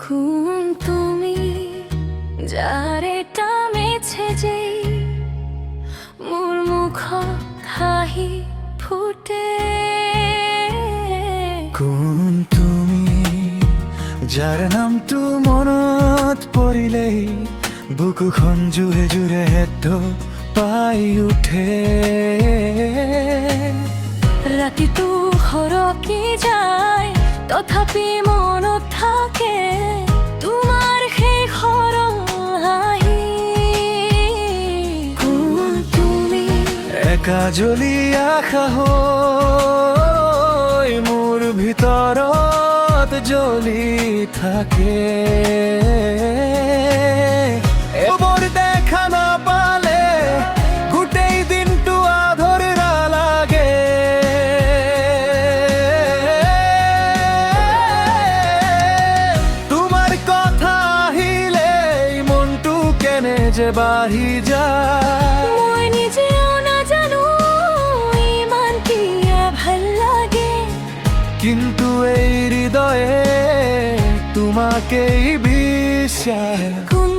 কোন তুমি যারে টানেছে যে মোৰ মুখত হাঁহি ফুটে? কোন তুমি যাৰ নামটো মনত পৰিলেই বুকুখন জুৰে জুৰে হেঁত পাই উঠে? ৰাতিটো সৰকি যায় তথাপি মনত থাকে তোমাৰ সেই সৰল হাঁহি। কোন তুমি একা জ্বলি আশা হৈ মোৰ ভিতৰত জ্বলি থাকে। এবাৰ দেখা নাপালে গোটেই দিনটো আধৰুৱা লাগে। তোমাৰ কথা আহিলে মনটো কেনে যে বাঢ়ি যায়। মই নিজেও নাজানো ইমান কিয় ভাল লাগে, কিন্তু এই হৃদয়ে তোমাকেই বিচাৰে। কোন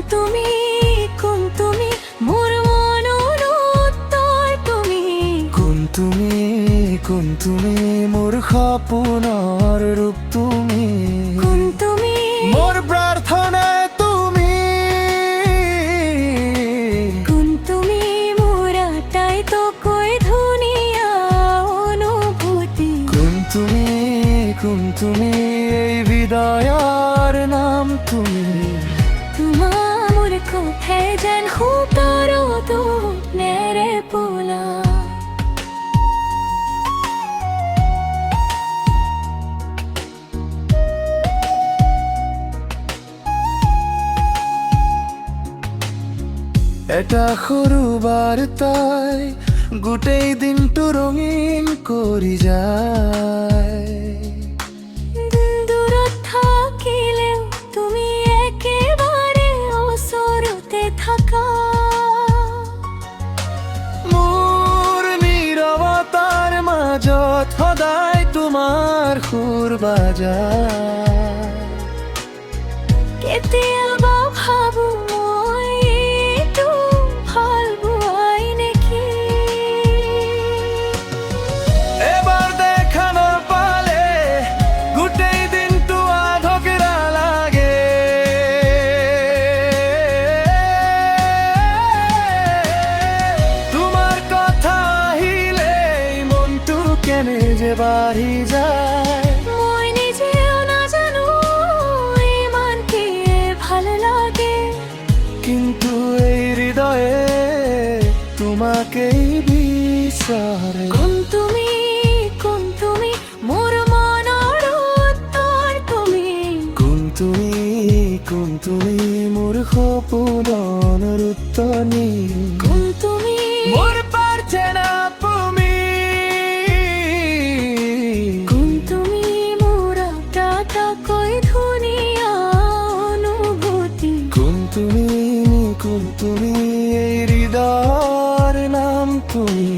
তুমি মোৰ মনৰ উত্তৰ তুমি? কোন তুমি মোৰ সপোনৰ ৰূপ তুমি? কোন তুমি মোৰ প্ৰাৰ্থনা তুমি? কোন তুমি মোৰ আটাইতকৈ ধুনীয়া অনুভূতি? কোন তুমি এই হৃদয়ৰ নাম তুমি? তোমাৰ মোৰ কোঠে যেন সোঁতৰতো নেৰে পোলা। এটা সৰু বাৰ্তাই গোটেই দিনটো ৰঙীন কৰি যায়। দূৰত থাকিলেও তুমি একেবাৰে ওচৰতে থাকা। মোৰ নীৰৱতাৰ মাজত সদায় তোমাৰ সুৰ বাজায়। কেতিয়াবা ভাবো মই এইটো ভাল পোৱাই নেকি? এবাৰ দেখা নাপালে গোটেই দিনটো আধৰুৱা লাগে। তোমাৰ কথা আহিলে মনটো কেনে যে বাঢ়ি যায়। মই নিজেও নাজানো ইমান কিয় ভাল লাগে, কিন্তু এই হৃদয়ে তোমাকেই বিচাৰে। কোন তুমি মোৰ মনৰ উত্তৰ তুমি? কোন তুমি মোৰ সপোনৰ ৰূপ তুমি? কোন তুমি মোৰ প্ৰাৰ্থনা তুমি? কোন তুমি মোৰ আটাইতকৈ ধুনীয়া অনুভূতি? কোন তুমি এই হৃদয়ৰ নাম তুমি?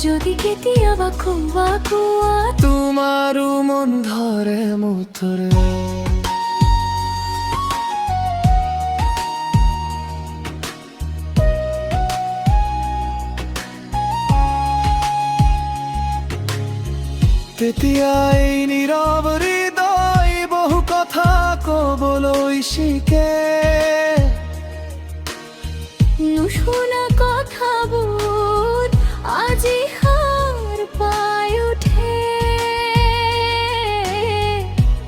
যদি কেতিয়াবা কোৱা তোমাৰো মন ধৰে মুঠৰে। তেতিয়া এই নীৰৱ হৃদয় বহু কথা কবলৈ শিকে। নুশুনা কথাবোৰ আজি সাৰ পাই উঠে।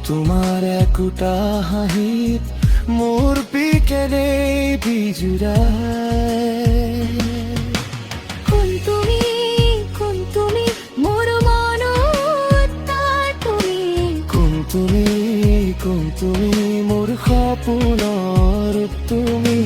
তোমাৰ একোটা হাঁহিত মোৰ পিকেৰে বিজুৰাই। কোন তুমি মোৰ মনৰ উত্তৰ তুমি? কোন তুমি মোৰ সপোনৰ ৰূপ তুমি?